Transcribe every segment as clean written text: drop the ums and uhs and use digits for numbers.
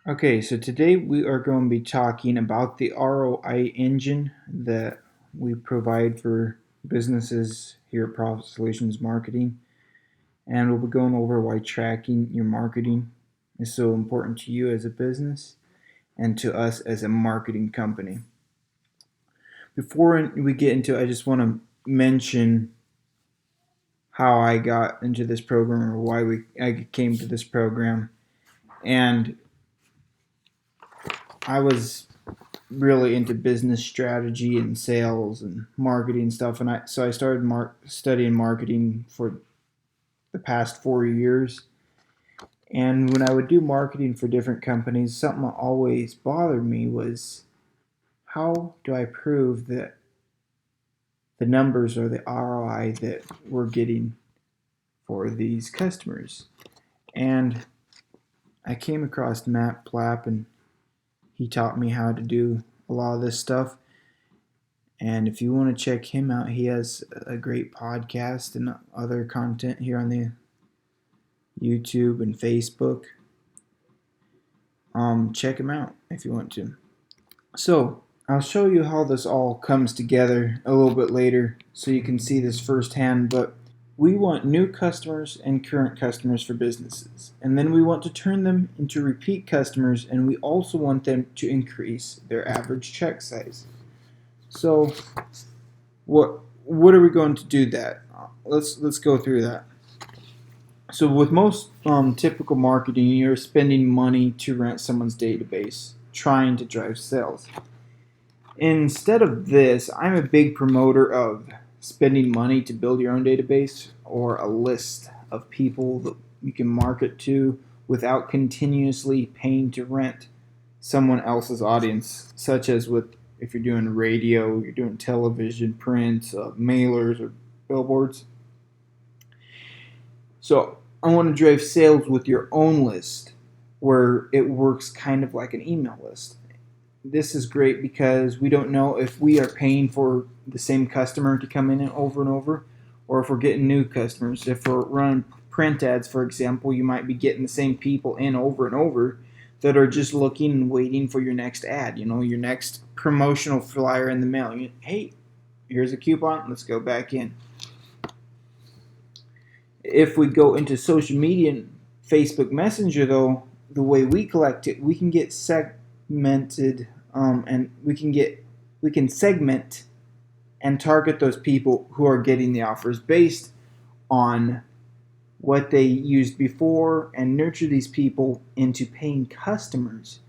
Okay, so today we are going to be talking about the ROI engine that we provide for businesses here at Profit Solutions Marketing. And we'll be going over why tracking your marketing is so important to you as a business and to us as a marketing company. Before we get into it, I just want to mention how I got into this program or why I came to this program. And I was really into business strategy and sales and marketing stuff, and I started studying marketing for the past 4 years. And when I would do marketing for different companies, something that always bothered me was how do I prove that the numbers or the ROI that we're getting for these customers. And I came across Matt Plapp, and he taught me how to do a lot of this stuff. And if you want to check him out, he has a great podcast and other content here on the YouTube and Facebook. Check him out if you want to. So I'll show you how this all comes together a little bit later so you can see this firsthand. But we want new customers and current customers for businesses. And then we want to turn them into repeat customers, and we also want them to increase their average check size. So what are we going to do that? Let's go through that. So with most typical marketing, you're spending money to rent someone's database, trying to drive sales. Instead of this, I'm a big promoter of spending money to build your own database or a list of people that you can market to without continuously paying to rent someone else's audience, such as with if you're doing radio, you're doing television, print, mailers, or billboards. So I want to drive sales with your own list where it works kind of like an email list. This is great because we don't know if we are paying for the same customer to come in over and over, or if we're getting new customers. If we're running print ads, for example, you might be getting the same people in over and over that are just looking and waiting for your next ad, your next promotional flyer in the mail. Hey, here's a coupon, let's go back in. If we go into social media and Facebook Messenger, though, the way we collect it, we can get segmented, and we can segment and target those people who are getting the offers based on what they used before and nurture these people into paying customers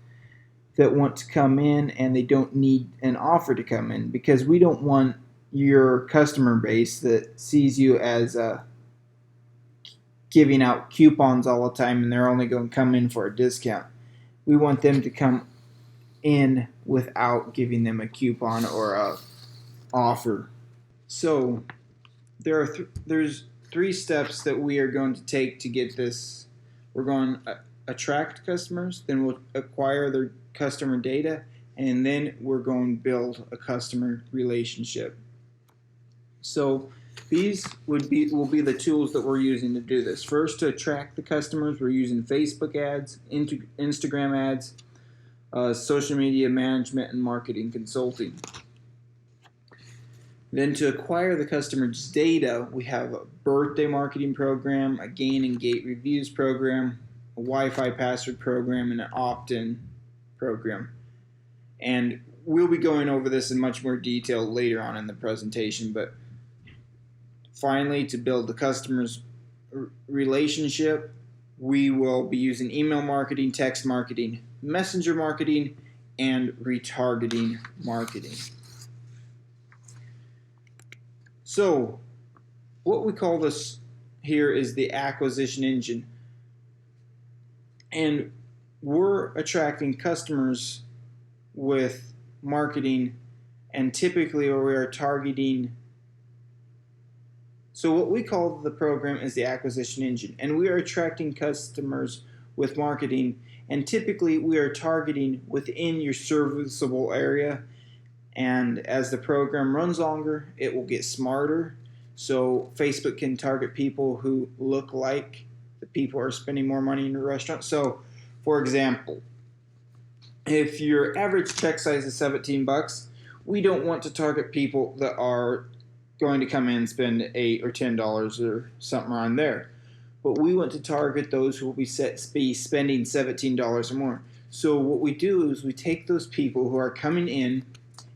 that want to come in, and they don't need an offer to come in, because we don't want your customer base that sees you as giving out coupons all the time and they're only going to come in for a discount. We want them to come in without giving them a coupon or a offer. So there's 3 steps that we are going to take to get this. We're going to attract customers, then we'll acquire their customer data, and then we're going to build a customer relationship. So these will be the tools that we're using to do this. First, to attract the customers, we're using Facebook ads, Instagram ads, social media management, and marketing consulting. Then to acquire the customer's data, we have a birthday marketing program, a gain and gate reviews program, a Wi-Fi password program, and an opt-in program. And we'll be going over this in much more detail later on in the presentation. But finally, to build the customer's relationship, we will be using email marketing, text marketing, messenger marketing, and retargeting marketing. So what we call this here is the acquisition engine. And we're attracting customers with marketing, and typically we are targeting. So what we call the program is the acquisition engine, and we are attracting customers with marketing, and typically we are targeting within your serviceable area. And as the program runs longer, it will get smarter. So Facebook can target people who look like the people who are spending more money in the restaurant. So, for example, if your average check size is $17, we don't want to target people that are going to come in and spend $8 or $10 or something around there. But we want to target those who will be spending $17 or more. So what we do is we take those people who are coming in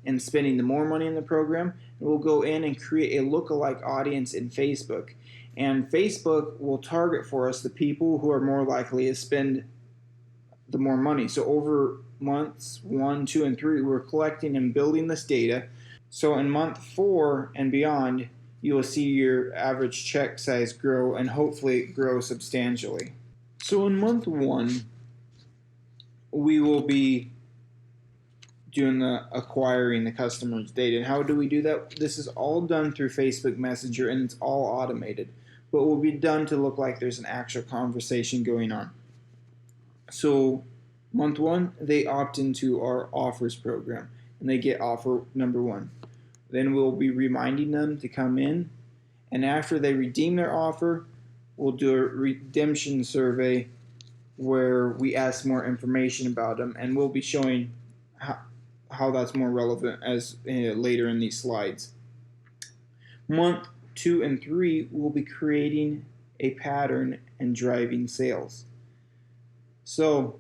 and spending the more money in the program, and we'll go in and create a lookalike audience in Facebook. And Facebook will target for us the people who are more likely to spend the more money. So over months 1, 2, and 3, we're collecting and building this data. So in month 4 and beyond, you will see your average check size grow and hopefully grow substantially. So in month 1, we will be doing the acquiring the customer's data. And how do we do that? This is all done through Facebook Messenger, and it's all automated, but will be done to look like there's an actual conversation going on. So month 1, they opt into our offers program, and they get offer number 1. Then we'll be reminding them to come in, and after they redeem their offer, we'll do a redemption survey where we ask more information about them, and we'll be showing how that's more relevant as later in these slides. Month 2 and 3, we'll be creating a pattern and driving sales. So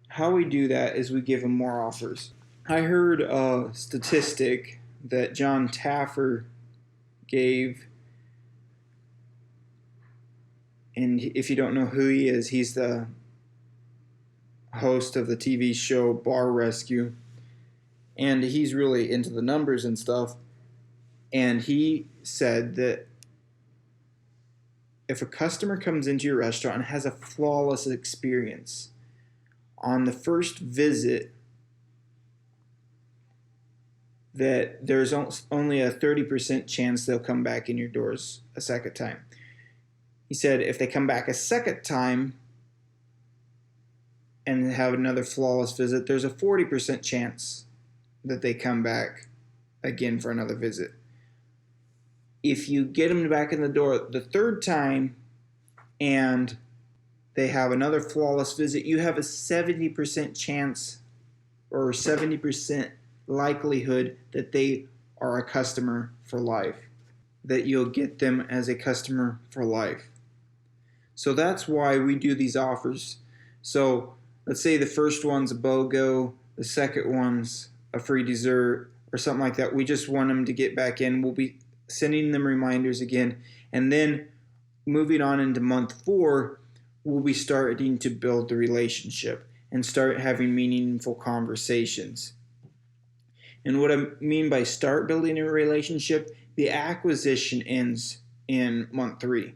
how we do that is we give them more offers. I heard a statistic that John Taffer gave, and if you don't know who he is, he's the host of the TV show Bar Rescue, and he's really into the numbers and stuff. And he said that if a customer comes into your restaurant and has a flawless experience, on the first visit, that there's only a 30% chance they'll come back in your doors a second time. He said if they come back a second time and have another flawless visit, there's a 40% chance that they come back again for another visit. If you get them back in the door the third time and they have another flawless visit, you have a 70% chance or 70% likelihood that they are a customer for life, that you'll get them as a customer for life. So that's why we do these offers. So let's say the first one's a BOGO, the second one's a free dessert or something like that. We just want them to get back in. We'll be sending them reminders again. And then moving on into month 4, we'll be starting to build the relationship and start having meaningful conversations. And what I mean by start building a relationship, the acquisition ends in month 3.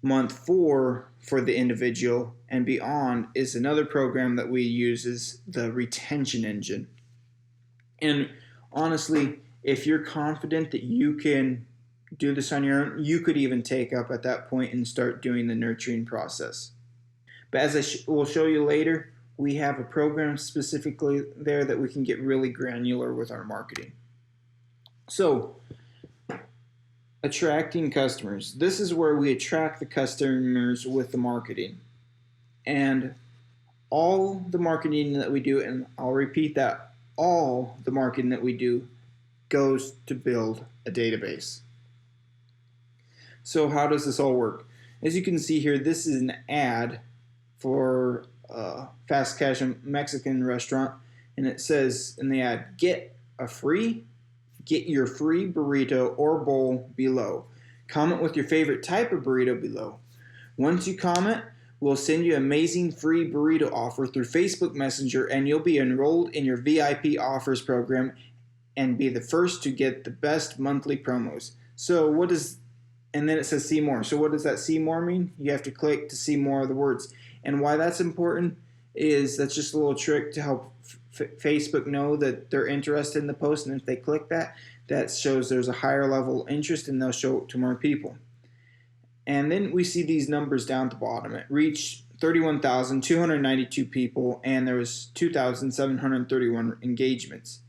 Month 4 for the individual and beyond is another program that we use, is the retention engine. And honestly, if you're confident that you can do this on your own, you could even take up at that point and start doing the nurturing process. But as I will show you later, we have a program specifically there that we can get really granular with our marketing. So, attracting customers. This is where we attract the customers with the marketing. And all the marketing that we do, and I'll repeat that, all the marketing that we do goes to build a database. So how does this all work? As you can see here, this is an ad for a fast casual Mexican restaurant, and it says in the ad, get your free burrito or bowl below. Comment with your favorite type of burrito below. Once you comment, we'll send you an amazing free burrito offer through Facebook Messenger, and you'll be enrolled in your VIP offers program and be the first to get the best monthly promos. So and then it says see more. So what does that see more mean? You have to click to see more of the words. And why that's important is that's just a little trick to help Facebook know that they're interested in the post, and if they click that, that shows there's a higher level interest, and they'll show it to more people. And then we see these numbers down at the bottom. It reached 31,292 people, and there was 2,731 engagements.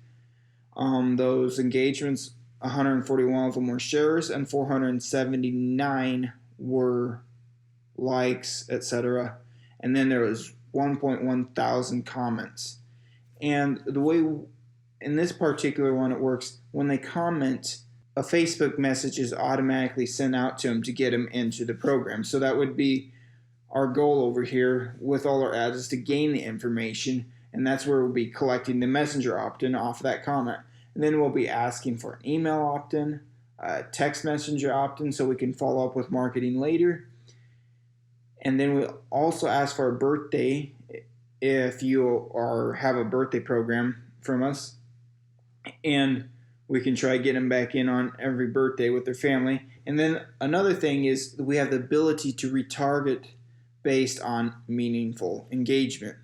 Those engagements, 141 of them were shares, and 479 were likes, etc. And then there was 1.1 thousand comments. And the way in this particular one it works, when they comment, a Facebook message is automatically sent out to them to get them into the program. So that would be our goal over here with all our ads, is to gain the information, and that's where we'll be collecting the messenger opt-in off of that comment. And then we'll be asking for an email opt-in, text messenger opt-in, so we can follow up with marketing later. And then we'll also ask for a birthday if you have a birthday program from us, and we can try getting them back in on every birthday with their family. And then another thing is we have the ability to retarget based on meaningful engagement.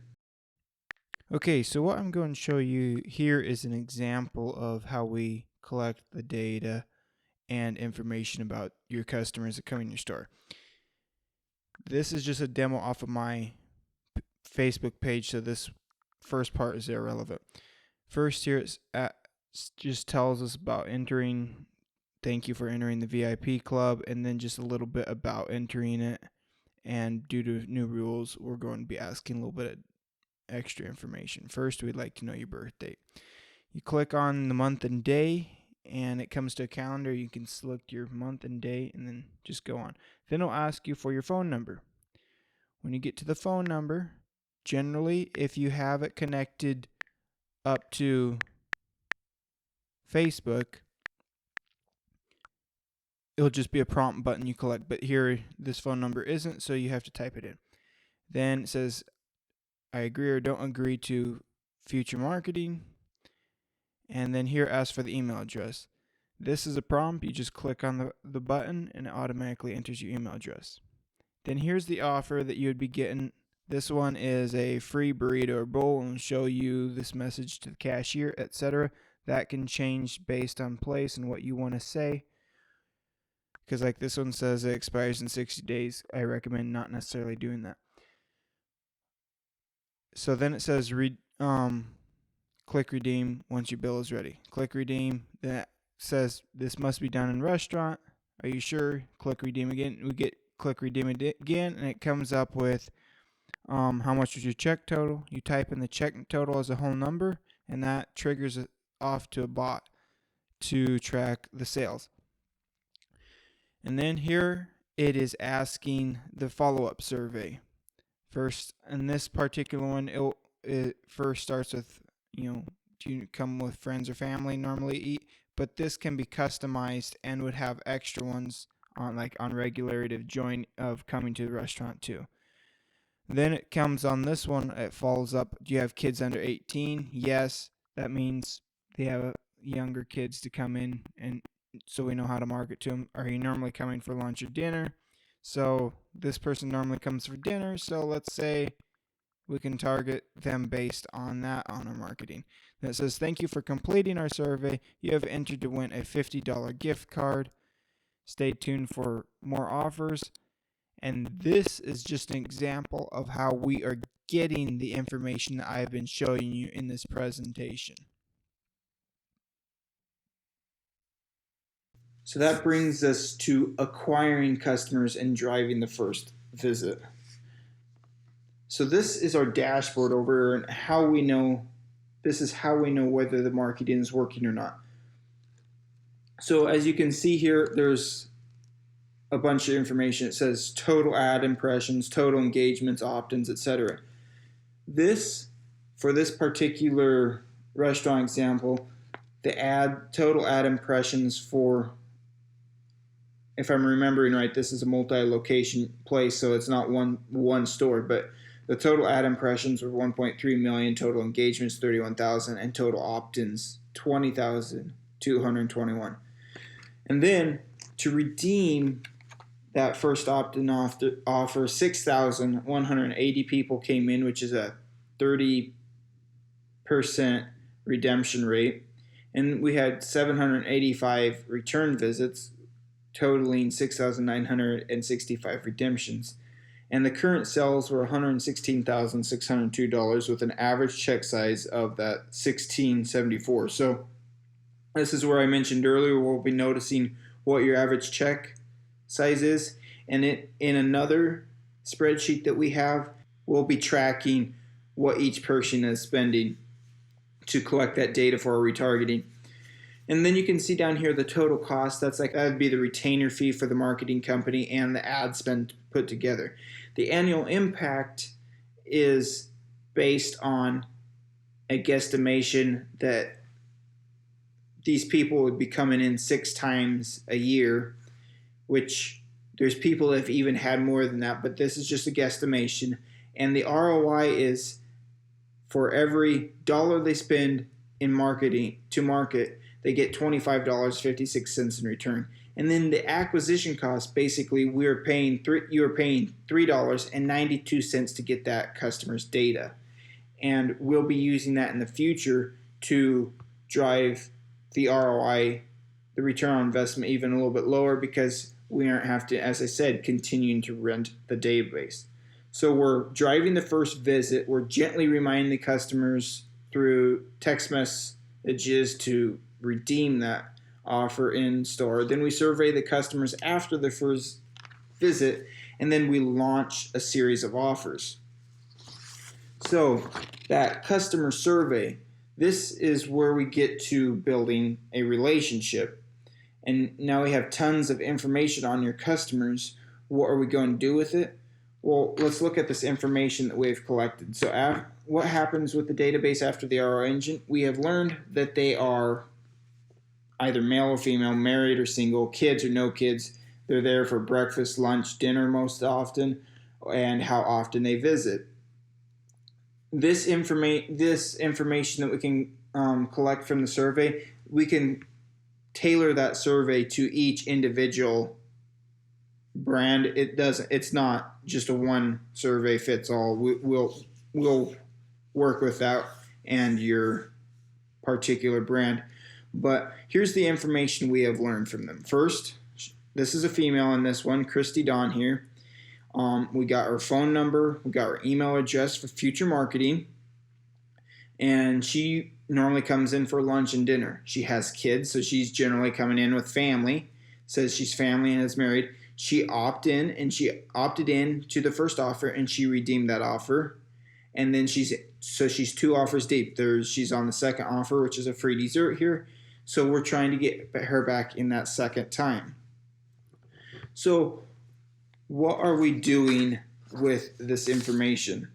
Okay, so what I'm going to show you here is an example of how we collect the data and information about your customers that come in your store. This is just a demo off of my Facebook page, so this first part is irrelevant. First here it just tells us about entering. Thank you for entering the VIP club, and then just a little bit about entering it. And due to new rules, we're going to be asking a little bit of extra information. First, we'd like to know your birth date. You click on the month and day, and it comes to a calendar. You can select your month and day, and then just go on. Then it'll ask you for your phone number. When you get to the phone number, generally, if you have it connected up to Facebook, it'll just be a prompt button you collect. But here, this phone number isn't, so you have to type it in. Then it says, I agree or don't agree to future marketing. And then here, ask for the email address. This is a prompt. You just click on the button, and it automatically enters your email address. Then here's the offer that you would be getting. This one is a free burrito or bowl, and show you this message to the cashier, etc. That can change based on place and what you want to say. Because like this one says it expires in 60 days. I recommend not necessarily doing that. So then it says click redeem once your bill is ready. Click redeem. That says this must be done in restaurant. Are you sure? Click redeem again. We get click redeem again, and it comes up with how much was your check total. You type in the check total as a whole number, and that triggers it off to a bot to track the sales. And then here it is asking the follow-up survey. First, in this particular one, it first starts with, do you come with friends or family normally eat? But this can be customized and would have extra ones on regularity of coming to the restaurant too. Then it comes on this one, it follows up, do you have kids under 18? Yes, that means they have younger kids to come in, and so we know how to market to them. Are you normally coming for lunch or dinner? So this person normally comes for dinner, so let's say we can target them based on that on our marketing. Then it says, thank you for completing our survey. You have entered to win a $50 gift card. Stay tuned for more offers. And this is just an example of how we are getting the information that I've been showing you in this presentation. So that brings us to acquiring customers and driving the first visit. So this is our dashboard over and how we know, this is how we know whether the marketing is working or not. So as you can see here, there's a bunch of information. It says total ad impressions, total engagements, opt-ins, etc. For this particular restaurant example, the total ad impressions for, if I'm remembering right, this is a multi-location place, so it's not one store, but the total ad impressions were 1.3 million, total engagements 31,000, and total opt-ins 20,221. And then to redeem that first opt-in offer, 6,180 people came in, which is a 30% redemption rate. And we had 785 return visits, totaling 6,965 redemptions. And the current sales were $116,602 with an average check size of that $16.74. So this is where I mentioned earlier, we'll be noticing what your average check size is. And in another spreadsheet that we have, we'll be tracking what each person is spending. to collect that data for our retargeting. And then you can see down here the total cost. That would be the retainer fee for the marketing company and the ad spend put together. The annual impact is based on a guesstimation that these people would be coming in 6 times a year, which there's people that have even had more than that, but this is just a guesstimation. And the ROI is for every dollar they spend in marketing to market, they get $25.56 in return. And then the acquisition cost, basically, you are paying $3.92 to get that customer's data. And we'll be using that in the future to drive the ROI, the return on investment, even a little bit lower, because we aren't have to, as I said, continuing to rent the database. So we're driving the first visit. We're gently reminding the customers through text messages to redeem that offer in store. Then we survey the customers after the first visit, and then we launch a series of offers. So that customer survey, this is where we get to building a relationship. And now we have tons of information on your customers. What are we going to do with it? Well, let's look at this information that we've collected. So what happens with the database after the ROI Engine? We have learned that they are either male or female, married or single, kids or no kids. They're there for breakfast, lunch, dinner most often, and how often they visit. This information that we can collect from the survey, we can tailor that survey to each individual brand. It's not just a one survey fits all. We'll work with that and your particular brand. But here's the information we have learned from them. First, this is a female in this one, Christy Dawn here. We got her phone number, we got her email address for future marketing, and she normally comes in for lunch and dinner. She has kids, so she's generally coming in with family, says she's family and is married. She opted in to the first offer, and she redeemed that offer. And then she's 2 offers deep. She's on the second offer, which is a free dessert here. So we're trying to get her back in that second time. So what are we doing with this information?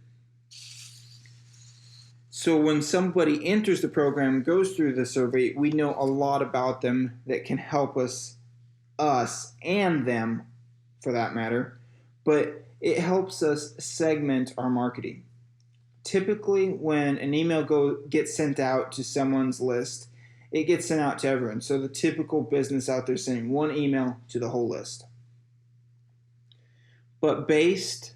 So when somebody enters the program and goes through the survey, we know a lot about them that can help us and them for that matter, but it helps us segment our marketing. Typically, when an email gets sent out to someone's list, it gets sent out to everyone. So the typical business out there is sending one email to the whole list. But based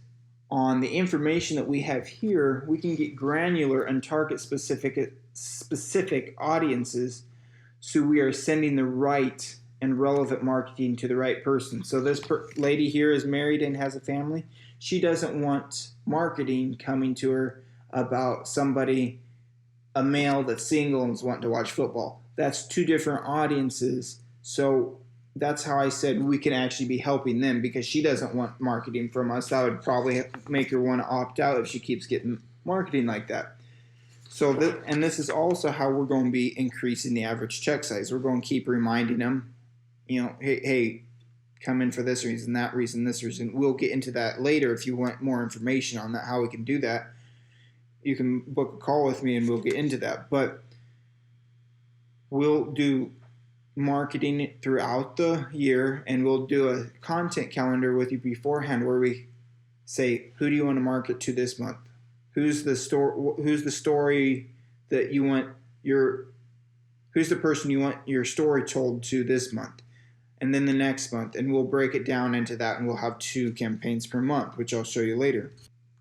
on the information that we have here, we can get granular and target specific audiences, so we are sending the right and relevant marketing to the right person. So this lady here is married and has a family. She doesn't want marketing coming to her about somebody, a male that's single and is wanting to watch football. That's 2 different audiences. So that's how I said we can actually be helping them, because she doesn't want marketing from us. That would probably make her want to opt out if she keeps getting marketing like that. So this is also how we're going to be increasing the average check size. We're going to keep reminding them, hey, come in for this reason, that reason, this reason. We'll get into that later if you want more information on that, how we can do that. You can book a call with me and we'll get into that. But we'll do marketing throughout the year, and we'll do a content calendar with you beforehand where we say, who do you want to market to this month? Who's the story that you want who's the person you want your story told to this month? And then the next month, and we'll break it down into that, and we'll have 2 campaigns per month, which I'll show you later.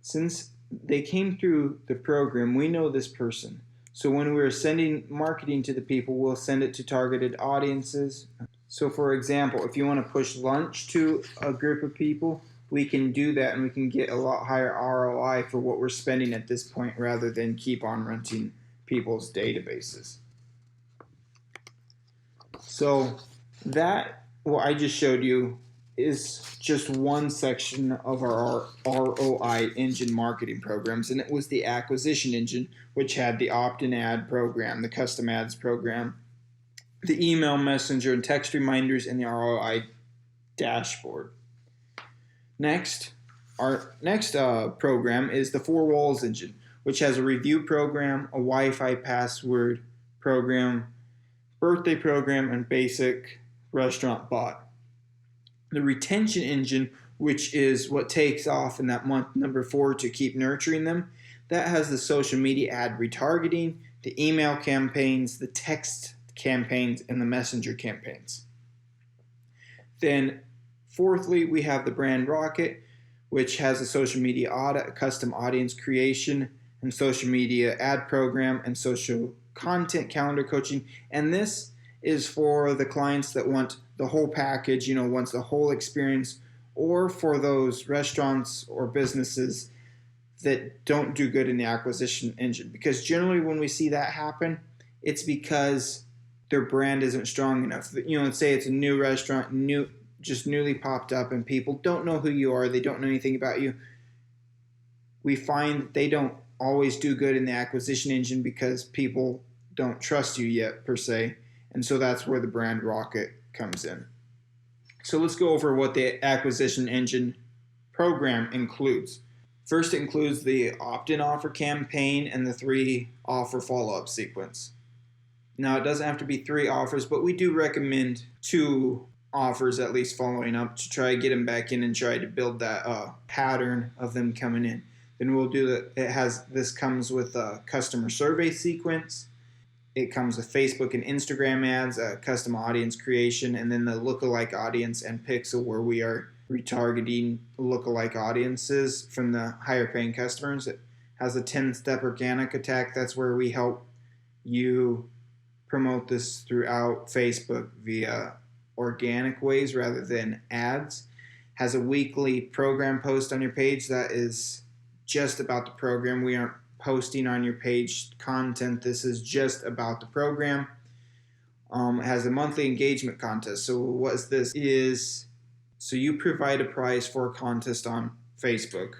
Since they came through the program, we know this person. So when we're sending marketing to the people, we'll send it to targeted audiences. So for example, if you want to push lunch to a group of people, we can do that, and we can get a lot higher ROI for what we're spending at this point, rather than keep on renting people's databases. So that, what I just showed you, is just one section of our ROI Engine marketing programs, and it was the acquisition engine, which had the opt-in ad program, the custom ads program, the email, messenger, and text reminders, and the ROI dashboard. Next, our next program is the 4 Walls engine, which has a review program, a Wi-Fi password program, birthday program, and basic restaurant bot. The retention engine, which is what takes off in that month number 4 to keep nurturing them, that has the social media ad retargeting, the email campaigns, the text campaigns, and the messenger campaigns. Then fourthly, we have the brand rocket, which has a social media audit, a custom audience creation, and social media ad program, and social content calendar coaching. And this is for the clients that want the whole package, wants the whole experience, or for those restaurants or businesses that don't do good in the acquisition engine. Because generally when we see that happen, it's because their brand isn't strong enough. Let's say it's a new restaurant, just newly popped up, and people don't know who you are, they don't know anything about you. We find that they don't always do good in the acquisition engine because people don't trust you yet, per se. And so that's where the brand rocket comes in. So let's go over what the acquisition engine program includes. First, it includes the opt-in offer campaign and the 3 offer follow-up sequence. Now, it doesn't have to be 3 offers, but we do recommend 2 offers at least following up to try to get them back in and try to build that pattern of them coming in. Then we'll do that. This comes with a customer survey sequence. It comes with Facebook and Instagram ads, a custom audience creation, and then the lookalike audience and pixel, where we are retargeting lookalike audiences from the higher paying customers. It has a 10-step organic attack. That's where we help you promote this throughout Facebook via organic ways rather than ads. Has a weekly program post on your page that is just about the program. We aren't posting on your page content. This is just about the program. It has a monthly engagement contest. So what this is, so you provide a prize for a contest on Facebook.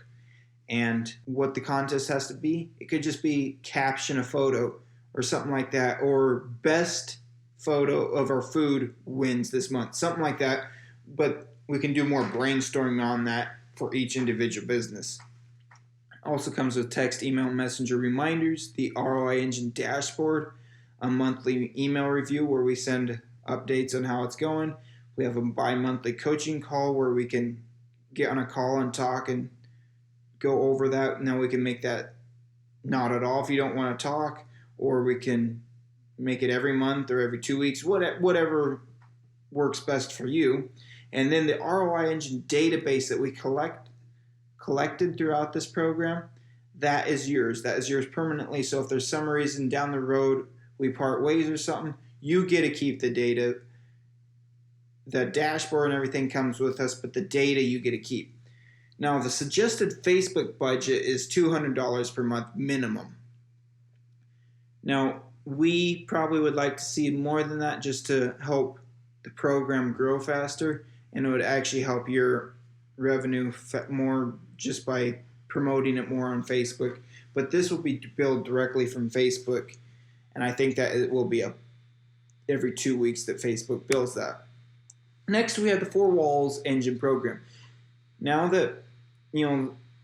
And what the contest has to be, it could just be caption a photo or something like that, or best photo of our food wins this month, something like that. But we can do more brainstorming on that for each individual business. Also comes with text, email, messenger reminders, the ROI Engine dashboard, a monthly email review where we send updates on how it's going. We have a bi-monthly coaching call where we can get on a call and talk and go over that. Now we can make that not at all if you don't want to talk, or we can make it every month or every 2 weeks, whatever works best for you. And then the ROI Engine database that we collected throughout this program, that is yours. That is yours permanently. So if there's some reason down the road we part ways or something, you get to keep the data. The dashboard and everything comes with us, but the data you get to keep. Now, the suggested Facebook budget is $200 per month minimum. Now, we probably would like to see more than that just to help the program grow faster, and it would actually help your revenue more just by promoting it more on Facebook. But this will be billed directly from Facebook, and I think that it will be every 2 weeks that Facebook bills that. Next, we have the 4 Walls Engine program. Now that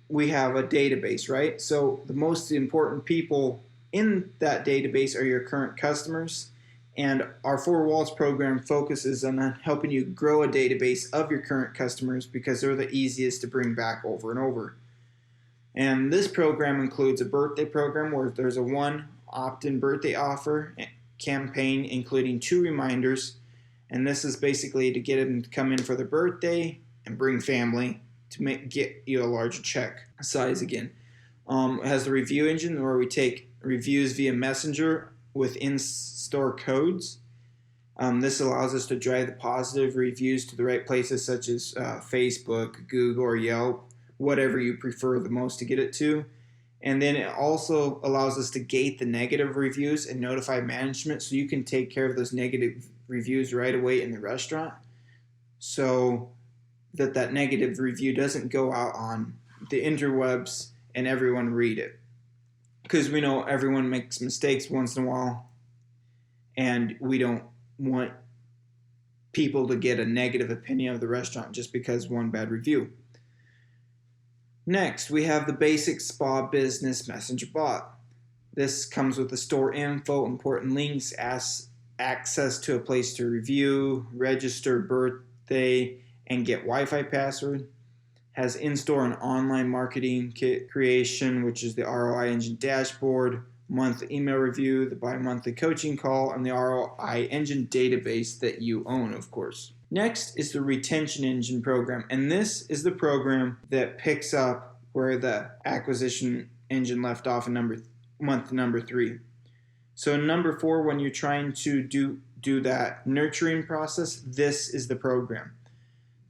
we have a database, right? So the most important people in that database are your current customers, and our 4 Walls program focuses on helping you grow a database of your current customers because they're the easiest to bring back over and over. And this program includes a birthday program where there's a 1 opt-in birthday offer campaign including 2 reminders, and this is basically to get them to come in for their birthday and bring family to get you a larger check size again. It has the review engine where we take reviews via Messenger with in-store codes. This allows us to drive the positive reviews to the right places such as Facebook, Google, or Yelp, whatever you prefer the most to get it to. And then it also allows us to gate the negative reviews and notify management so you can take care of those negative reviews right away in the restaurant. So that negative review doesn't go out on the interwebs and everyone read it. Because we know everyone makes mistakes once in a while, and we don't want people to get a negative opinion of the restaurant just because one bad review. Next, we have the basic spa business messenger bot. This comes with the store info, important links, access to a place to review, register birthday, and get Wi-Fi password. Has in-store and online marketing kit creation, which is the ROI Engine dashboard, monthly email review, the bi-monthly coaching call, and the ROI Engine database that you own, of course. Next is the Retention Engine program, and this is the program that picks up where the Acquisition Engine left off in month number 3. So in number 4, when you're trying to do that nurturing process, this is the program.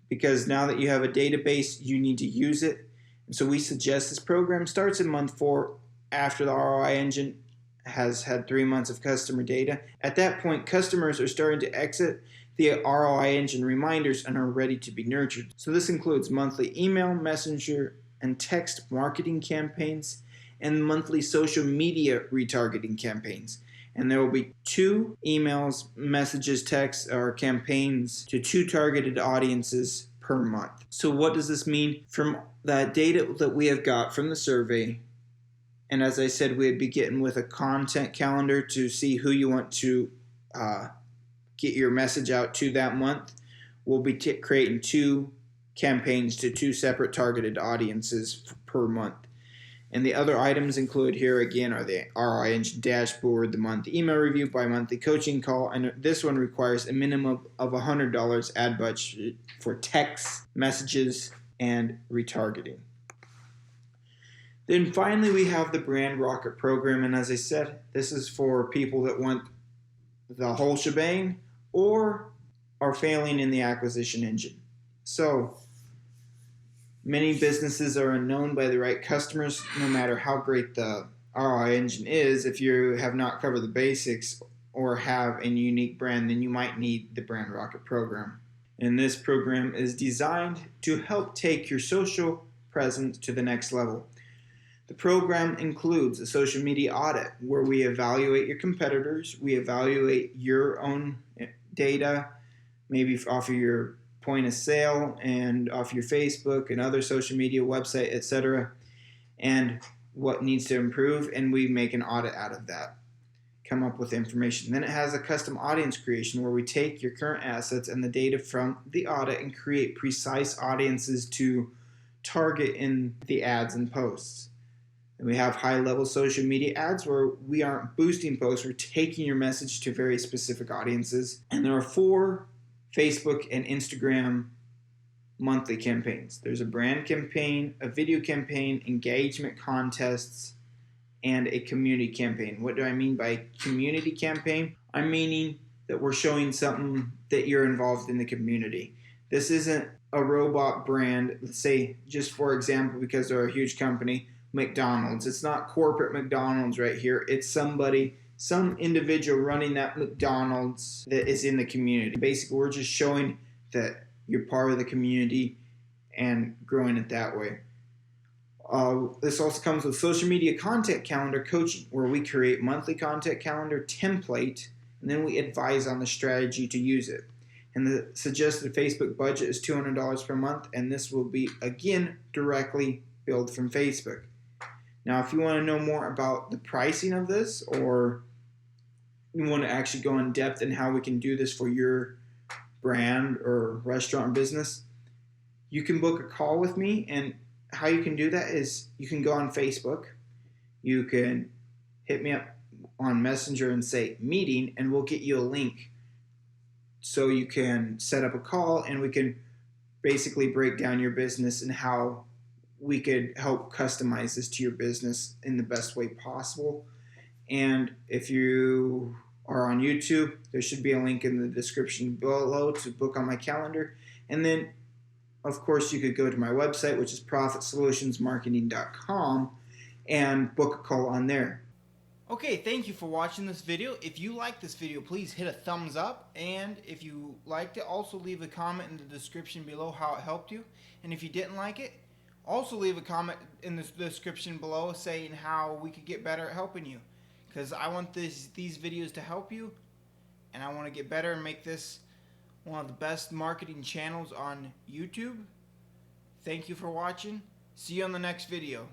Because now that you have a database, you need to use it. And so we suggest this program starts in month 4 after the ROI Engine has had 3 months of customer data. At that point, customers are starting to exit the ROI Engine reminders and are ready to be nurtured. So this includes monthly email, messenger, and text marketing campaigns, and monthly social media retargeting campaigns. And there will be 2 emails, messages, texts, or campaigns to 2 targeted audiences per month. So what does this mean? From that data that we have got from the survey, and as I said, we'd be getting with a content calendar to see who you want to get your message out to that month. We'll be creating 2 campaigns to 2 separate targeted audiences per month. And the other items included here again are the ROI Engine dashboard, the monthly email review, bi-monthly coaching call, and this one requires a minimum of $100 ad budget for text, messages, and retargeting. Then finally we have the Brand Rocket program, and as I said, this is for people that want the whole shebang or are failing in the acquisition engine. So many businesses are unknown by the right customers, no matter how great the ROI Engine is. If you have not covered the basics or have a unique brand, then you might need the Brand Rocket program. And this program is designed to help take your social presence to the next level. The program includes a social media audit where we evaluate your competitors, we evaluate your own data, maybe off of your point of sale and off your Facebook and other social media website, etc., and what needs to improve, and we make an audit out of that, come up with information. Then it has a custom audience creation where we take your current assets and the data from the audit and create precise audiences to target in the ads and posts. And we have high-level social media ads where we aren't boosting posts, we're taking your message to very specific audiences. And there are 4 Facebook and Instagram monthly campaigns. There's a brand campaign, a video campaign, engagement contests, and a community campaign. What do I mean by community campaign? I'm meaning that we're showing something that you're involved in the community. This isn't a robot brand, let's say, just for example, because they're a huge company, McDonald's. It's not corporate McDonald's right here. It's some individual running that McDonald's that is in the community. Basically, we're just showing that you're part of the community and growing it that way. This also comes with social media content calendar coaching, where we create monthly content calendar template, and then we advise on the strategy to use it. And the suggested Facebook budget is $200 per month, and this will be, again, directly billed from Facebook. Now, if you want to know more about the pricing of this, or you want to actually go in depth in how we can do this for your brand or restaurant or business, you can book a call with me. And how you can do that is you can go on Facebook, you can hit me up on Messenger and say meeting, and we'll get you a link so you can set up a call, and we can basically break down your business and how we could help customize this to your business in the best way possible. And if you are on YouTube, there should be a link in the description below to book on my calendar. And then, of course, you could go to my website, which is profitsolutionsmarketing.com, and book a call on there. Okay, thank you for watching this video. If you liked this video, please hit a thumbs up, and if you liked it, also leave a comment in the description below how it helped you. And if you didn't like it, also leave a comment in the description below saying how we could get better at helping you, because I want these videos to help you, and I want to get better and make this one of the best marketing channels on YouTube. Thank you for watching. See you on the next video.